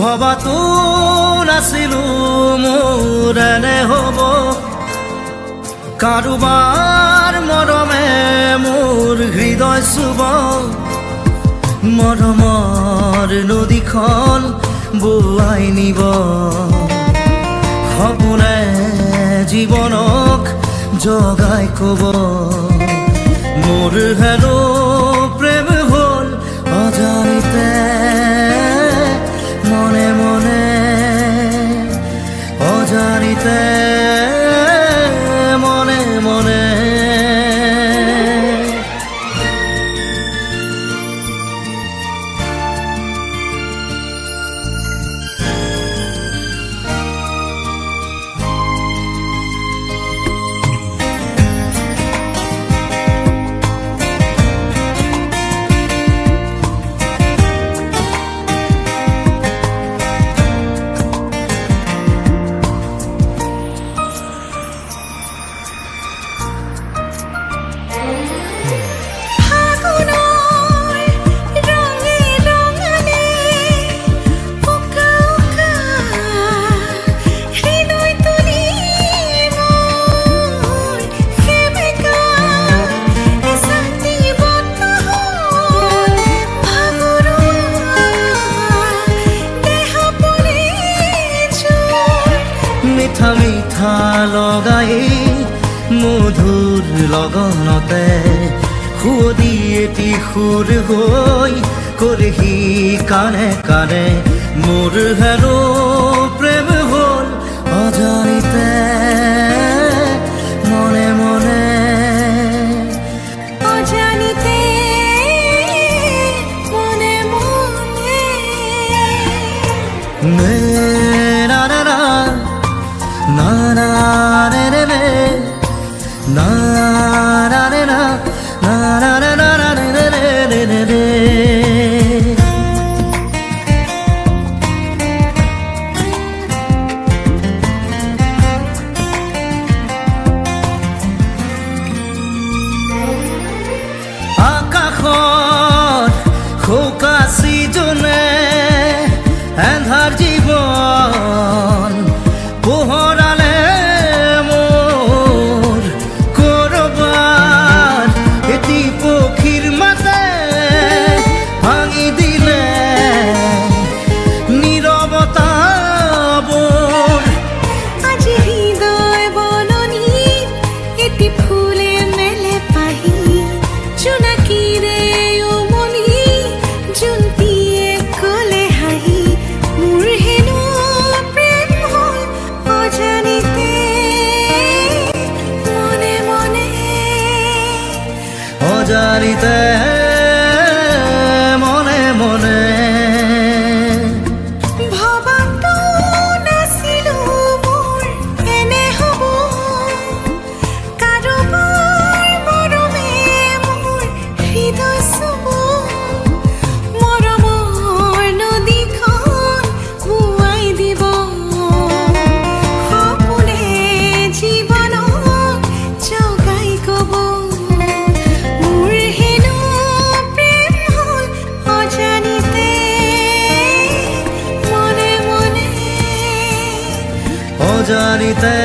ভবাতো নাছিলো মোৰ এনে হ'ব কাৰোবাৰ মৰমে মোৰ হৃদয় চুব মৰমৰ নদীখন বোৱাই নিব সপোনে জীৱনক জগাই কব মোৰ হেনো প্ৰেম হ'ল অজানিতে মনে মনে অজানিতে মনে মনে মিঠা মিঠা লগাই মধুৰ লগনতে সুদি এটি সুৰ হৈ কৰিহি কানে কানে মোৰ হেনো প্ৰেম হ'ল অজানিতে মনে মনে অজানিতে মনে মনে নে না না না na na re re re na na re na na na na na re re re re re আকাশত খোকাছি জনে এন্ধাৰ জীৱন পোহৰালে মোৰ কৰবাত এটি পক্ষীৰ মাতে ভাঙি দিলে নীৰৱতাবোৰ আজি হৃদয় বননিত এটি ফুলে মেলে পাহি জোনাকীৰে উমলি জোনটিয়ে ক'লে হাঁহি মোৰ হেনো প্ৰেম হ'ল অজানিতে মনে মনে অজানিতে মনে মনে ভবাতো নাছিলো মোৰ এনে হ'ব কাৰোবাৰ মৰমে মোৰ হৃদয় চুব মৰমৰ নদীখন বোৱাই দিব সপোনে জীৱনক জগাই কব মোৰ হেনো প্ৰেম হ'ল অজানিতে মনে মনে অজানিতে